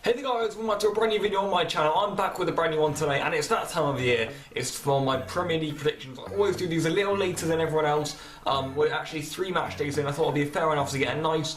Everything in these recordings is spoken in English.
Hey there guys, welcome back to a brand new video on my channel. I'm back with a brand new one today, and it's that time of year. It's for my Premier League predictions. I always do these a little later than everyone else. We're actually 3 match days in. I thought it'd be fair enough to get a nice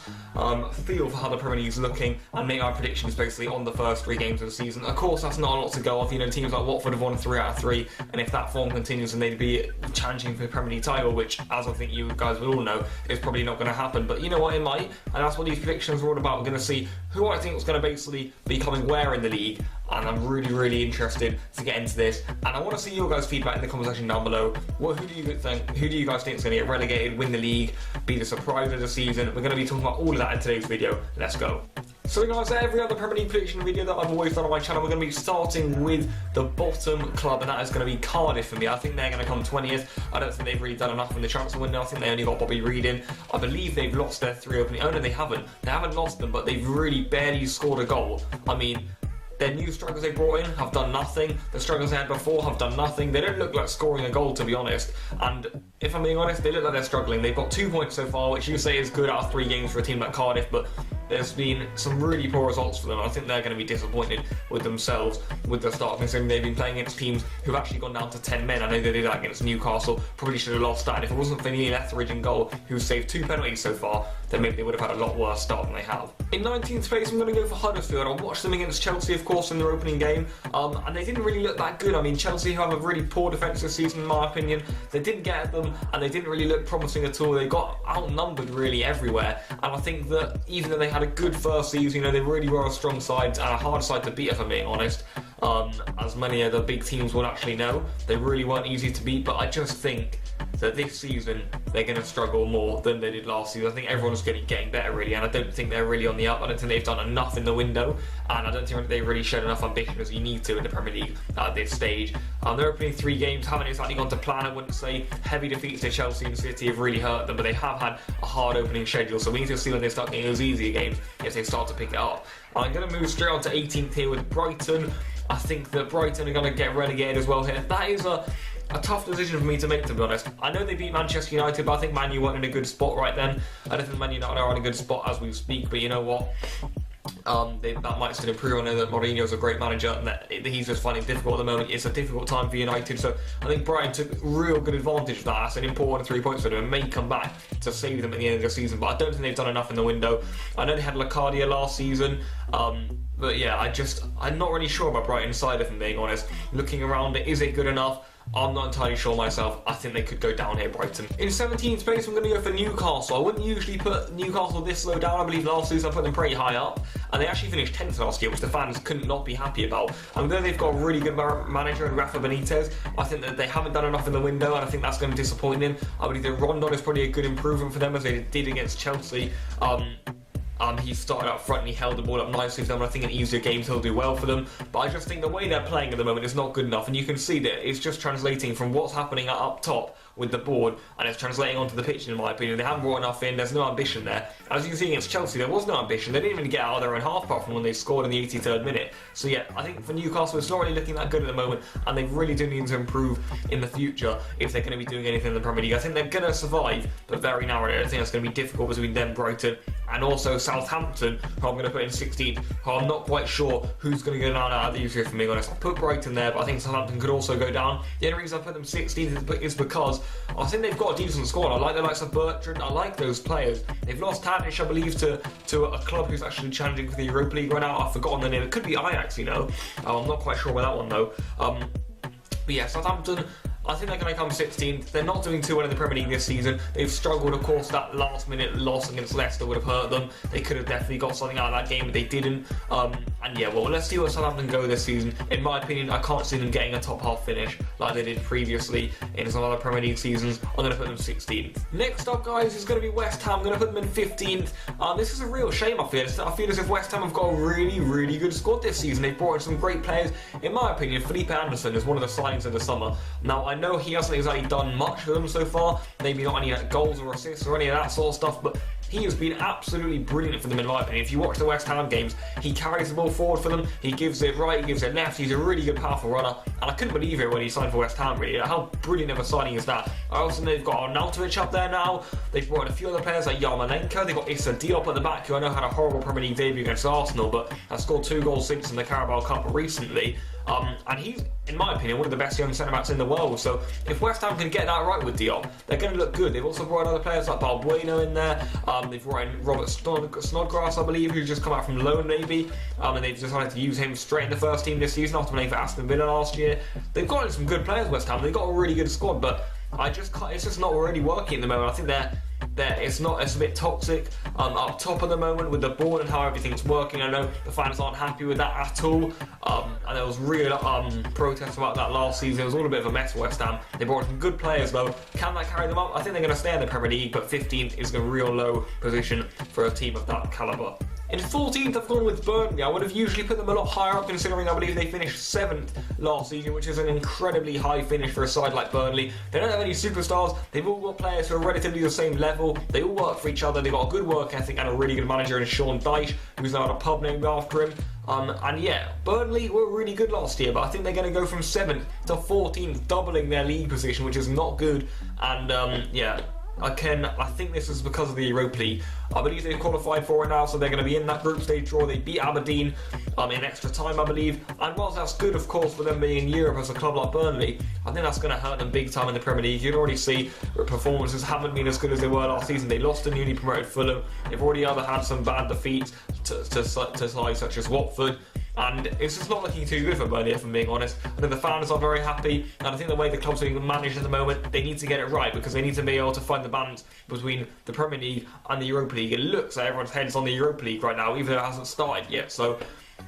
feel for how the Premier League's looking and make our predictions basically on the first 3 games of the season. Of course, that's not a lot to go off. You know, teams like Watford have won 3 out of 3, and if that form continues, then they'd be challenging for the Premier League title, which, as I think you guys will all know, is probably not going to happen. But you know what, it might, and that's what these predictions are all about. We're going to see who I think is going to basically be coming where in the league, and I'm really interested to get into this, and I want to see your guys' feedback in the comment section down below. Who do you guys think is going to get relegated, win the league, be the surprise of the season? We're going to be talking about all of that in today's video. Let's go. So guys, every other Premier League prediction video that I've always done on my channel, we're going to be starting with the bottom club, and that is going to be Cardiff for me. I think they're going to come 20th. I don't think they've really done enough in the transfer window. I think they only got Bobby Reid in. I believe they've lost their 3 opening. Oh no, they haven't. They haven't lost them, but they've really barely scored a goal. I mean, their new strikers they brought in have done nothing. The strikers they had before have done nothing. They don't look like scoring a goal, to be honest. And if I'm being honest, they look like they're struggling. They've got 2 points so far, which you say is good out of 3 games for a team like Cardiff, but there's been some really poor results for them. I think they're going to be disappointed with themselves with the start, considering they've been playing against teams who've actually gone down to 10 men. I know they did that against Newcastle. Probably should have lost that. And if it wasn't for Neil Etheridge in goal, who saved 2 penalties so far, then maybe they would have had a lot worse start than they have. In 19th place, I'm going to go for Huddersfield. I watched them against Chelsea, of course, in their opening game, and they didn't really look that good. I mean, Chelsea, who have a really poor defensive season, in my opinion, they didn't get at them, and they didn't really look promising at all. They got outnumbered really everywhere, and I think that even though they had a good first season, you know, they really were a strong side and a hard side to beat, if I'm being honest. As many of the big teams will actually know, they really weren't easy to beat, but I just think that this season they're going to struggle more than they did last season. I think everyone's getting better really, and I don't think they're really on the up. I don't think they've done enough in the window, and I don't think they really showed enough ambition as you need to in the Premier League at this stage. Their opening 3 games haven't exactly gone to plan. I wouldn't say heavy defeats to Chelsea and City have really hurt them, but they have had a hard opening schedule, so we need to see when they start getting those easier games if they start to pick it up. I'm going to move straight on to 18th here with Brighton. I think that Brighton are going to get relegated as well here. That is a tough decision for me to make, to be honest. I know they beat Manchester United, but I think Man U weren't in a good spot right then. I don't think Man United are in a good spot as we speak, but you know what? That might still improve. I know that Mourinho's a great manager and that he's just finding it difficult at the moment. It's a difficult time for United, so I think Brighton took real good advantage of that. That's an important 3 points for them and may come back to save them at the end of the season, but I don't think they've done enough in the window. I know they had Locadia last season, but yeah, I'm not really sure about Brighton's side, if I'm being honest. Looking around it, is it good enough? I'm not entirely sure myself. I think they could go down here, Brighton. In 17th place, I'm going to go for Newcastle. I wouldn't usually put Newcastle this low down. I believe last season I put them pretty high up, and they actually finished 10th last year, which the fans couldn't not be happy about. And though they've got a really good manager in Rafa Benitez, I think that they haven't done enough in the window, and I think that's going to disappoint them. I believe that Rondon is probably a good improvement for them, as they did against Chelsea. He started up front and he held the ball up nicely for them, and I think in easier games he'll do well for them. But I just think the way they're playing at the moment is not good enough, and you can see that it's just translating from what's happening up top with the board, and it's translating onto the pitch, in my opinion. They haven't brought enough in, there's no ambition there. As you can see against Chelsea, there was no ambition. They didn't even get out of their own half, apart from when they scored in the 83rd minute. So yeah, I think for Newcastle, it's not really looking that good at the moment, and they really do need to improve in the future if they're going to be doing anything in the Premier League. I think they're going to survive, but very narrowly. I think it's going to be difficult between them, Brighton, and also Southampton, who I'm going to put in 16th, who I'm not quite sure who's going to go down out of these here, for me honest. I put Brighton there, but I think Southampton could also go down. The only reason I put them 16th is because I think they've got a decent squad. I like the likes of Bertrand, I like those players. They've lost Tadic, I believe, to a club who's actually challenging for the Europa League right now. I've forgotten the name. It could be Ajax, you know. I'm not quite sure about that one though. But yeah, Southampton, I think they're going to come 16th. They're not doing too well in the Premier League this season. They've struggled, of course. That last-minute loss against Leicester would have hurt them. They could have definitely got something out of that game, but they didn't. And yeah, well, let's see where Southampton go this season. In my opinion, I can't see them getting a top-half finish like they did previously in some other Premier League seasons. I'm going to put them 16th. Next up, guys, is going to be West Ham. I'm going to put them in 15th. This is a real shame, I feel. I feel as if West Ham have got a really good squad this season. They've brought in some great players. In my opinion, Felipe Anderson is one of the signings of the summer. Now, I know he hasn't exactly done much for them so far, maybe not any goals or assists or any of that sort of stuff, but he has been absolutely brilliant for them in my opinion. If you watch the West Ham games, he carries the ball forward for them, he gives it right, he gives it left, he's a really good powerful runner, and I couldn't believe it when he signed for West Ham really. How brilliant of a signing is that? I also know they've got Arnautovic up there now, they've brought in a few other players like Yarmolenko, they've got Issa Diop at the back, who I know had a horrible Premier League debut against Arsenal, but has scored 2 goals since in the Carabao Cup recently. And he's, in my opinion, one of the best young centre-backs in the world. So if West Ham can get that right with Diop, they're going to look good. They've also brought in other players like Balbuena in there. They've brought in Robert Snodgrass, I believe, who's just come out from loan maybe. And they've decided to use him straight in the first team this season after playing for Aston Villa last year. They've got in some good players, West Ham. They've got a really good squad, but it's just not really working at the moment. I think it's a bit toxic up top at the moment with the board and how everything's working. I know the fans aren't happy with that at all, and there was real protests about that last season. It was all a bit of a mess for West Ham. They brought some good players though. Can that carry them up? I think they're going to stay in the Premier League, but 15th is a real low position for a team of that calibre. In 14th, I've gone with Burnley. I would have usually put them a lot higher up, considering I believe they finished 7th last season, which is an incredibly high finish for a side like Burnley. They don't have any superstars. They've all got players who are relatively the same level. They all work for each other. They've got a good work ethic and a really good manager in Sean Dyche, who's now got a pub named after him. And yeah, Burnley were really good last year, but I think they're going to go from 7th to 14th, doubling their league position, which is not good. And yeah. I think this is because of the Europa League. I believe they've qualified for it now, so they're going to be in that group stage draw. They beat Aberdeen in extra time, I believe. And whilst that's good, of course, for them being in Europe as a club like Burnley, I think that's going to hurt them big time in the Premier League. You can already see performances haven't been as good as they were last season. They lost to newly promoted Fulham. They've already had some bad defeats to sides such as Watford. And it's just not looking too good for Burnley, if I'm being honest. I think the fans are very happy, and I think the way the club's being managed at the moment, they need to get it right, because they need to be able to find the balance between the Premier League and the Europa League. It looks like everyone's head's on the Europa League right now, even though it hasn't started yet. So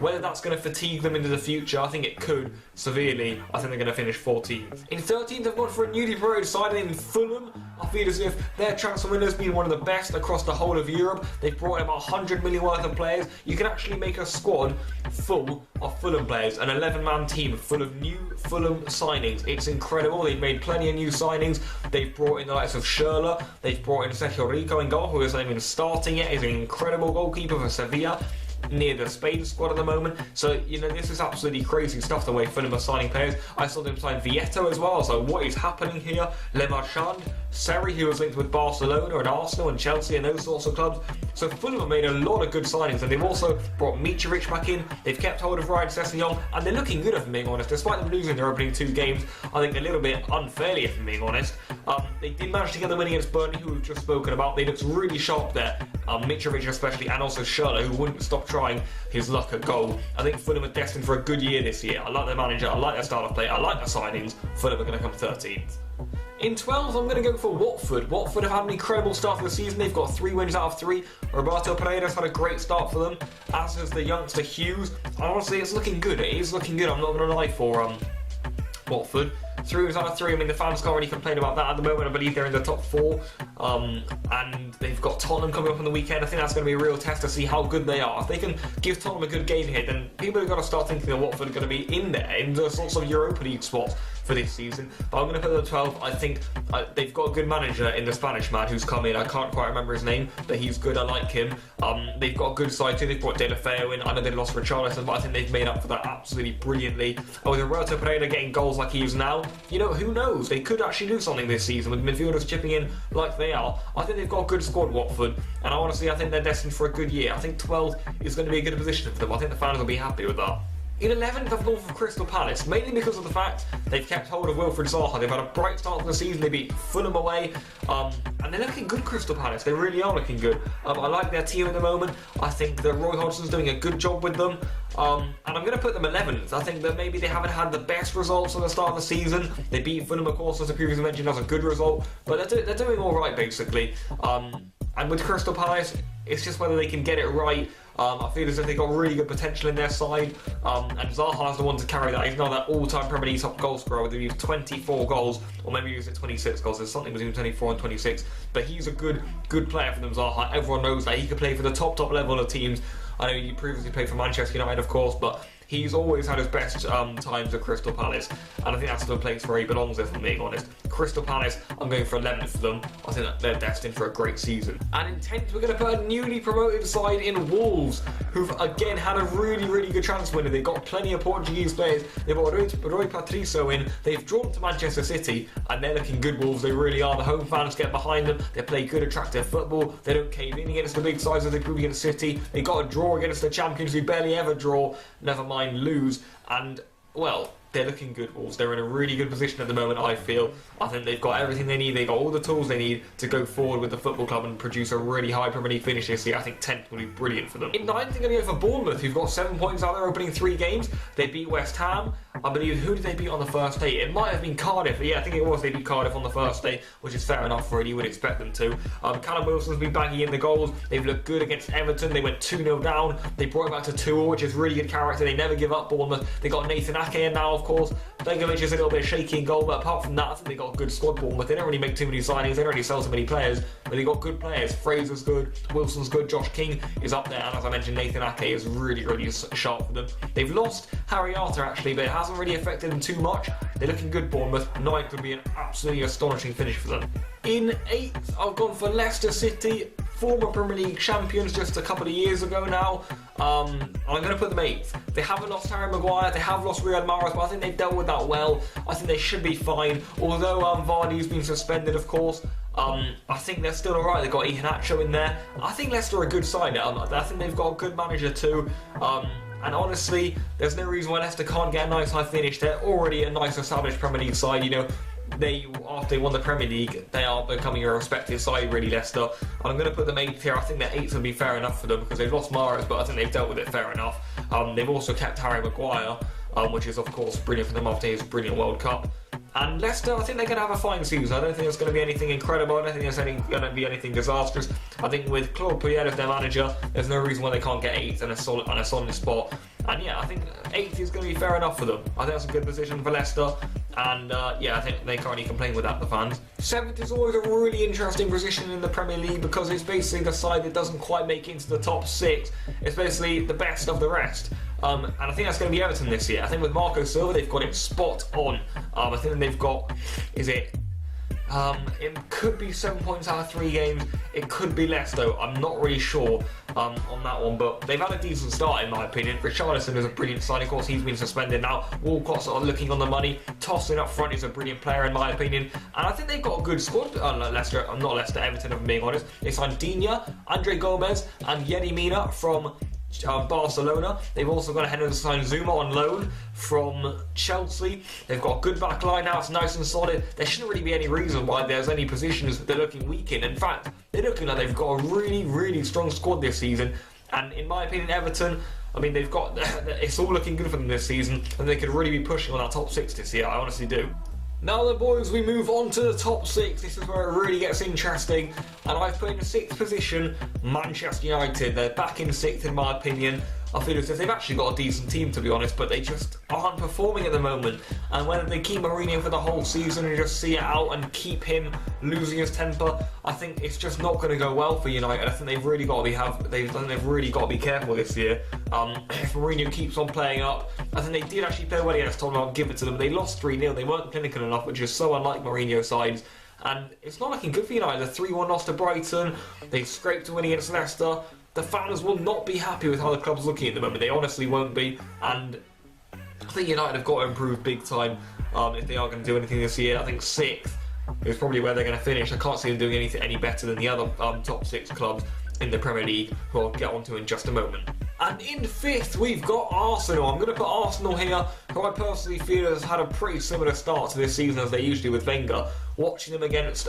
whether that's going to fatigue them into the future, I think it could severely. I think they're going to finish 14th. In 13th, I've gone for a newly promoted side in Fulham. I feel as if their transfer window has been one of the best across the whole of Europe. They've brought in about 100 million worth of players. You can actually make a squad full of Fulham players, an 11-man team full of new Fulham signings. It's incredible. They've made plenty of new signings. They've brought in the likes of Schürrle. They've brought in Sergio Rico in goal, who isn't even starting yet. He's an incredible goalkeeper for Sevilla, near the Spain squad at the moment. So, you know, this is absolutely crazy stuff, the way Fulham are signing players. I saw them sign Vieto as well, so what is happening here? Le Marchand, Seri, who was linked with Barcelona and Arsenal and Chelsea and those sorts of clubs. So Fulham have made a lot of good signings, and they've also brought Mitrovic back in. They've kept hold of Ryan Sessegnon, and they're looking good, if I'm being honest. Despite them losing their opening 2 games, I think a little bit unfairly, if I'm being honest. They did manage to get the win against Burnley, who we've just spoken about. They looked really sharp there. Mitrovic especially, and also Schürrle, who wouldn't stop trying his luck at goal. I think Fulham are destined for a good year this year. I like their manager, I like their style of play, I like their signings. Fulham are going to come 13th. In 12th, I'm going to go for Watford. Watford have had an incredible start to the season. They've got 3 wins out of 3. Roberto Pereira's had a great start for them, as has the youngster Hughes. And honestly, it's looking good. It is looking good, I'm not going to lie, for Watford. 3 wins out of 3. I mean, the fans can't really complain about that at the moment. I believe they're in the top 4. And they've got Tottenham coming up on the weekend. I think that's going to be a real test to see how good they are. If they can give Tottenham a good game here, then people have got to start thinking that Watford are going to be in there, in the sorts of Europa League spots for this season. But I'm going to put them at 12. I think they've got a good manager in the Spanish man who's come in. I can't quite remember his name, but he's good. I like him. They've got a good side too. They've brought De La Feo in. I know they lost Richarlison, but I think they've made up for that absolutely brilliantly. And with Roberto Pereira getting goals like he is now, you know, who knows? They could actually do something this season with midfielders chipping in like they are. I think they've got a good squad, Watford, and honestly, I think they're destined for a good year. I think 12th is going to be a good position for them. I think the fans will be happy with that. In 11th, I've gone for Crystal Palace, mainly because of the fact they've kept hold of Wilfried Zaha. They've had a bright start to the season. They beat Fulham away, and they're looking good, Crystal Palace. They really are looking good. I like their team at the moment. I think that Roy Hodgson's doing a good job with them, and I'm going to put them 11th. I think that maybe they haven't had the best results at the start of the season. They beat Fulham, of course, as I previously mentioned, as a good result, but they're doing all right, basically. And with Crystal Palace, it's just whether they can get it right. I feel as if they've got really good potential in their side, and Zaha's the one to carry that. He's now that all-time Premier League top goal scorer with 24 goals, or maybe he's at 26 goals. There's something between 24 and 26, but he's a good player for them, Zaha. Everyone knows that he could play for the top level of teams. I know he previously played for Manchester United, of course, but he's always had his best times at Crystal Palace, and I think that's the place where he belongs, if I'm being honest. Crystal Palace, I'm going for 11th for them. I think that they're destined for a great season. And in 10th, we're going to put a newly promoted side in Wolves, who've again had a really good transfer window. They've got plenty of Portuguese players. They've got Roy Patricio in. They've drawn to Manchester City, and they're looking good, Wolves. They really are. The home fans get behind them. They play good, attractive football. They don't cave in against the big sides of the group against City. They got a draw against the champions who barely ever draw, never mind lose. And, well, they're looking good, Wolves. They're in a really good position at the moment, I feel. I think they've got everything they need. They've got all the tools they need to go forward with the football club and produce a really high Premier League finish this year. I think 10th will be brilliant for them. In 9th, they're going to go for Bournemouth, who've got 7 points out of their opening 3 games. They beat West Ham. I believe, who did they beat on the first day? It might have been Cardiff. Yeah, I think it was. They beat Cardiff on the first day, which is fair enough, really. You would expect them to. Callum Wilson's been banging in the goals. They've looked good against Everton. They went 2-0 down. They brought it back to 2-0, which is really good character. They never give up, Bournemouth. They got Nathan Ake in now, of course. Begovic is a little bit shaky in goal, but apart from that, I think they got a good squad, Bournemouth. They don't really make too many signings. They don't really sell so many players, but they got good players. Fraser's good. Wilson's good. Josh King is up there. And as I mentioned, Nathan Ake is really sharp for them. They've lost Harry Arter, actually, but it hasn't really affected them too much. They're looking good, Bournemouth. 9th would be an absolutely astonishing finish for them. In 8th, I've gone for Leicester City, former Premier League champions just a couple of years ago now. I'm going to put them 8th. They haven't lost Harry Maguire, they have lost Riyad Mahrez, but I think they've dealt with that well. I think they should be fine. Although Vardy's been suspended, of course, I think they're still alright. They've got Iheanacho in there. I think Leicester are a good side. I think they've got a good manager too. And honestly, there's no reason why Leicester can't get a nice high finish. They're already a nice established Premier League side, you know. After they won the Premier League, they are becoming a respected side, really, Leicester. And I'm going to put them 8th here. I think that 8th would be fair enough for them because they've lost Mahrez, but I think they've dealt with it fair enough. They've also kept Harry Maguire, which is, of course, brilliant for them after his brilliant World Cup. And Leicester, I think they're going to have a fine season. I don't think there's going to be anything incredible. I don't think there's going to be anything disastrous. I think with Claude Puel as their manager, there's no reason why they can't get 8th and a solid spot. And yeah, I think 8th is going to be fair enough for them. I think that's a good position for Leicester. And yeah, I think they can't really complain with that, the fans. 7th is always a really interesting position in the Premier League because it's basically the side that doesn't quite make it into the top 6. It's basically the best of the rest. And I think that's going to be Everton this year. I think with Marco Silva, they've got it spot on. I think they've got, it could be 7 points out of 3 games. It could be less, though. I'm not really sure on that one, but they've had a decent start, in my opinion. Richarlison is a brilliant sign. Of course, he's been suspended now. Walcott's sort of looking on the money. Tossing up front is a brilliant player, in my opinion. And I think they've got a good squad. Not Leicester, Everton, if I'm being honest. They signed Digne, Andre Gomez, and Yerry Mina from Barcelona. They've also gone ahead and signed Zuma on loan from Chelsea. They've got a good back line now. It's nice and solid. There shouldn't really be any reason why there's any positions that they're looking weak in. In fact, they're looking like they've got a really strong squad this season. And in my opinion, Everton, I mean, they've got it's all looking good for them this season, and they could really be pushing on that top 6 this year. I honestly do. Now then, boys, we move on to the top 6. This is where it really gets interesting. And I've put in the 6th position Manchester United. They're back in 6th, in my opinion. I feel as if they've actually got a decent team, to be honest, but they just aren't performing at the moment. And whether they keep Mourinho for the whole season and just see it out and keep him losing his temper, I think it's just not going to go well for United. I think they've really got to be careful this year. If Mourinho keeps on playing up, I think they did actually play well against Tottenham. I'll give it to them. They lost 3-0. They weren't clinical enough, which is so unlike Mourinho sides. And it's not looking good for United. The 3-1 loss to Brighton. They scraped a win against Leicester. The fans will not be happy with how the club's looking at the moment. They honestly won't be. And I think United have got to improve big time if they are going to do anything this year. I think 6th is probably where they're going to finish. I can't see them doing anything any better than the other top 6 clubs in the Premier League, who I'll get onto in just a moment. And in 5th, we've got Arsenal. I'm going to put Arsenal here, who I personally feel has had a pretty similar start to this season as they usually do with Wenger. Watching them against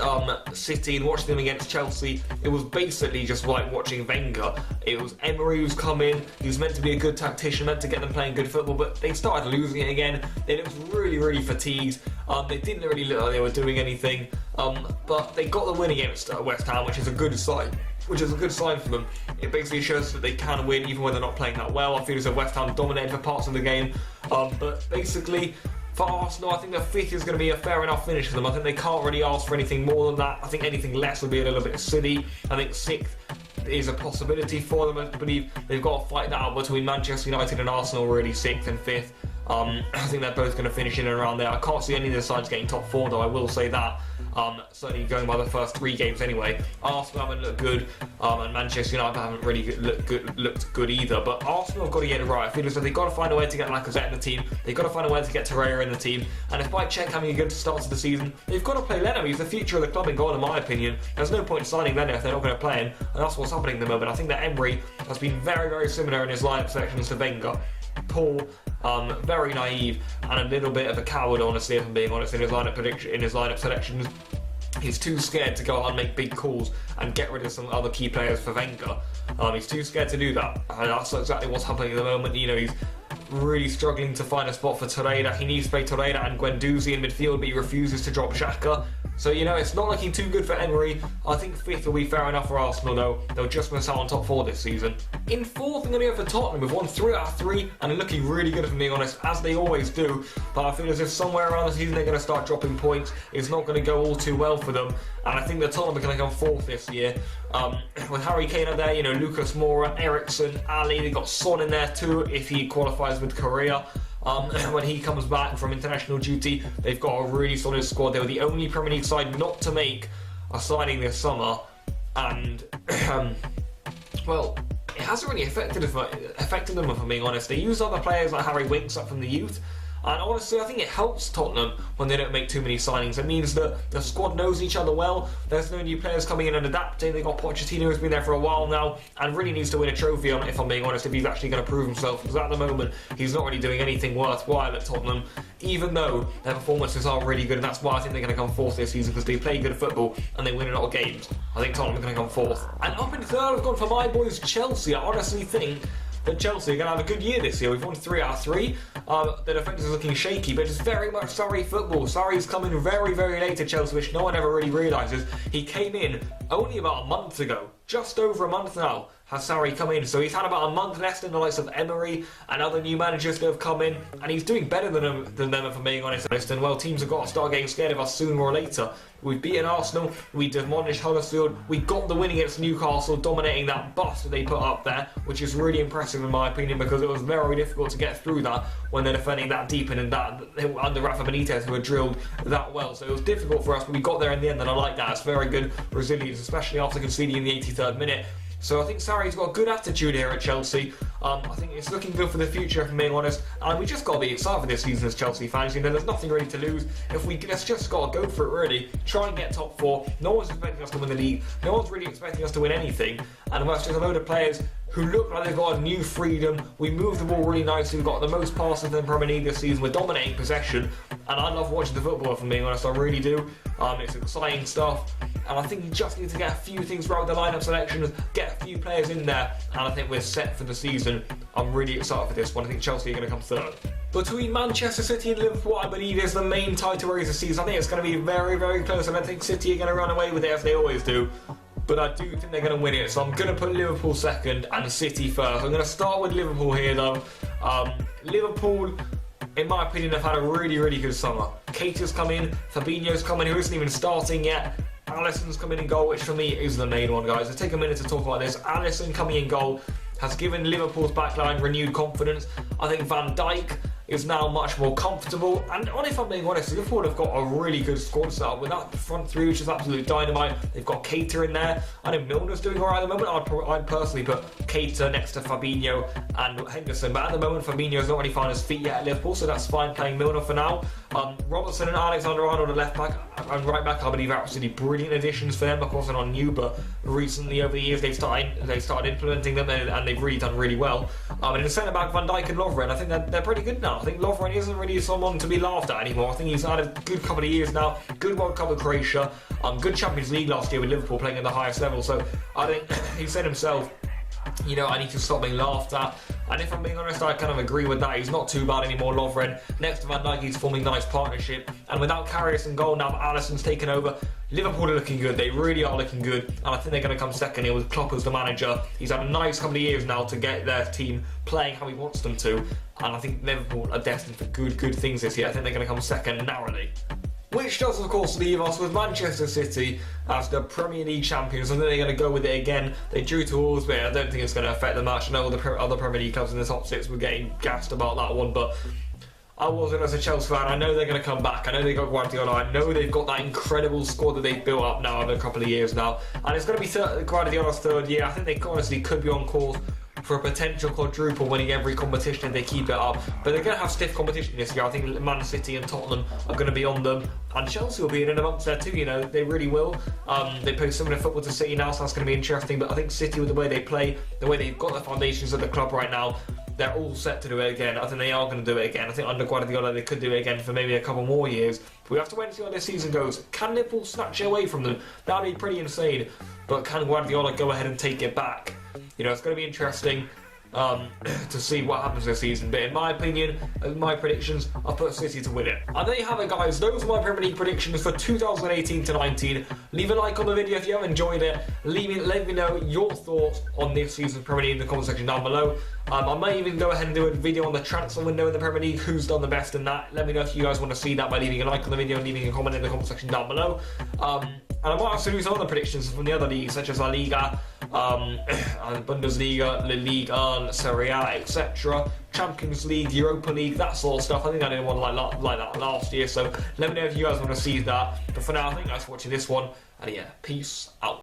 City and watching them against Chelsea, it was basically just like watching Wenger. It was Emery who's come in. He was meant to be a good tactician, meant to get them playing good football, but they started losing it again. They looked really fatigued. They didn't really look like they were doing anything, but they got the win against West Ham, which is a good sign. Which is a good sign for them. It basically shows that they can win even when they're not playing that well. I feel as though West Ham dominated for parts of the game. But basically, for Arsenal, I think the 5th is going to be a fair enough finish for them. I think they can't really ask for anything more than that. I think anything less would be a little bit silly. I think 6th is a possibility for them. I believe they've got to fight that out between Manchester United and Arsenal, really 6th and 5th. I think they're both going to finish in and around there. I can't see any of the sides getting top 4 though, I will say that. Certainly going by the first 3 games anyway. Arsenal haven't looked good, and Manchester United haven't really looked good either. But Arsenal have got to get it right. I feel as though they've got to find a way to get Lacazette in the team. They've got to find a way to get Torreira in the team. And despite Czech having a good start to the season, they've got to play Leno. He's the future of the club in goal, in my opinion. There's no point in signing Leno if they're not going to play him, and that's what's happening at the moment. I think that Emery has been very, very similar in his lineup selections to Wenger. Poor, very naive, and a little bit of a coward, honestly, if I'm being honest, in his lineup selections. He's too scared to go out and make big calls and get rid of some other key players for Wenger. He's too scared to do that, and that's exactly what's happening at the moment. You know, he's really struggling to find a spot for Torreira. He needs to play Torreira and Guendouzi in midfield, but he refuses to drop Xhaka. So, you know, it's not looking too good for Emery. I think 5th will be fair enough for Arsenal, though. They'll just miss out on top 4 this season. In 4th, I'm going to go for Tottenham. We've won 3 out of 3, and looking really good, if I'm being honest, as they always do. But I feel as if somewhere around the season they're going to start dropping points. It's not going to go all too well for them. And I think that Tottenham are going to come 4th this year. With Harry Kane up there, you know, Lucas Moura, Eriksen, Ali, they've got Son in there too, if he qualifies with Korea. When he comes back from international duty, they've got a really solid squad. They were the only Premier League side not to make a signing this summer, and well, it hasn't really affected them, if I'm being honest. They use other players like Harry Winks up from the youth, and honestly I think it helps Tottenham when they don't make too many signings. It means that the squad knows each other well. There's no new players coming in and adapting. They've got Pochettino, who's been there for a while now and really needs to win a trophy, if I'm being honest, if he's actually going to prove himself, because at the moment he's not really doing anything worthwhile at Tottenham, even though their performances are really good, and that's why I think they're going to come 4th this season, because they play good football and they win a lot of games. I think Tottenham are going to come 4th. And up in 3rd, I've gone for my boys Chelsea. I honestly think that Chelsea are going to have a good year this year. We've won 3 out of 3. The defence is looking shaky, but it's very much Sarri football. Sarri's coming very, very late to Chelsea, which no one ever really realises. He came in only about a month ago. Just over a month now has Sarri come in. So he's had about a month less than the likes of Emery and other new managers that have come in, and he's doing better than them, if I'm being honest. And well, teams have got to start getting scared of us sooner or later. We've beaten Arsenal, we demolished Huddersfield, we got the win against Newcastle, dominating that bus that they put up there, which is really impressive in my opinion, because it was very difficult to get through that when they're defending that deep and in that under Rafa Benitez, who had drilled that well. So it was difficult for us, but we got there in the end, and I like that. It's very good resilience, especially after conceding in the 83rd minute. So I think Sarri's got a good attitude here at Chelsea. I think it's looking good for the future, if I'm being honest. And we just got to be excited for this season as Chelsea fans. You know, there's nothing really to lose. Let's just got to go for it, really. Try and get top 4. No one's expecting us to win the league. No one's really expecting us to win anything. And we're just a load of players who look like they've got a new freedom. We move the ball really nicely. We've got the most passes in the Premier League this season. We're dominating possession. And I love watching the football, if I'm being honest. I really do. It's exciting stuff. And I think you just need to get a few things right with the lineup selections, get a few players in there, and I think we're set for the season. I'm really excited for this one. I think Chelsea are going to come 3rd. Between Manchester City and Liverpool, I believe is the main title race this season. I think it's going to be very, very close. I don't think City are going to run away with it as they always do, but I do think they're going to win it. So I'm going to put Liverpool 2nd and City 1st. I'm going to start with Liverpool here, though. Liverpool, in my opinion, have had a really, really good summer. Keita's come in, Fabinho's come in, who isn't even starting yet. Alisson's coming in goal, which for me is the main one, guys. Let's take a minute to talk about this. Alisson coming in goal has given Liverpool's backline renewed confidence. I think Van Dijk is now much more comfortable, and if I'm being honest, Liverpool have got a really good squad set up with that front 3, which is absolute dynamite. They've got Keita in there. I know Milner's doing alright at the moment. I'd personally put Keita next to Fabinho and Henderson, but at the moment Fabinho's not really found his feet yet at Liverpool, so that's fine playing Milner for now. Robertson and Alexander-Arnold at left back and right back, I believe, are absolutely brilliant additions for them. Of course, they're not new, but recently over the years they've started implementing them, and they've really done really well. And in the centre back, Van Dijk and Lovren, I think they're pretty good now. I think Lovren isn't really someone to be laughed at anymore. I think he's had a good couple of years now. Good World Cup with Croatia. Good Champions League last year with Liverpool playing at the highest level. So I think he said himself, you know, I need to stop being laughed at. And if I'm being honest, I kind of agree with that. He's not too bad anymore, Lovren. Next to Van Dijk, he's forming a nice partnership. And without Karius in goal, now Alisson's taken over. Liverpool are looking good. They really are looking good. And I think they're going to come 2nd here with Klopp as the manager. He's had a nice couple of years now to get their team playing how he wants them to. And I think Liverpool are destined for good things this year. I think they're going to come 2nd narrowly. Which does, of course, leave us with Manchester City as the Premier League champions. I think they're going to go with it again. They drew to Wolves, but I don't think it's going to affect the match. I know the other Premier League clubs in the top six were getting gassed about that one, but I wasn't as a Chelsea fan. I know they're going to come back. I know they got Guardiola. I know they've got that incredible squad that they've built up now in a couple of years now. And it's going to be Guardiola's third year. I think they honestly could be on course for a potential quadruple, winning every competition if they keep it up. But they're going to have stiff competition this year. I think Man City and Tottenham are going to be on them, and Chelsea will be in amongst there too. You know, they really will. They play similar football to City now, so that's going to be interesting. But I think City, with the way they play, the way they've got the foundations of the club right now, they're all set to do it again. I think they are going to do it again. I think under Guardiola they could do it again for maybe a couple more years. But we have to wait and see how this season goes. Can Liverpool snatch it away from them? That would be pretty insane. But can Guardiola go ahead and take it back? You know, it's going to be interesting to see what happens this season. But in my opinion, my predictions, I'll put City to win it. And there you have it, guys. Those are my Premier League predictions for 2018-19. Leave a like on the video if you have enjoyed it. Let me know your thoughts on this season's Premier League in the comment section down below. I might even go ahead and do a video on the transfer window in the Premier League, who's done the best in that. Let me know if you guys want to see that by leaving a like on the video and leaving a comment in the comment section down below. And I might also do some other predictions from the other leagues, such as La Liga, Bundesliga, La Liga, Serie A, etc. Champions League, Europa League, that sort of stuff. I think I did one like that last year, so let me know if you guys want to see that. But for now, thank you guys for watching this one, and yeah, peace out.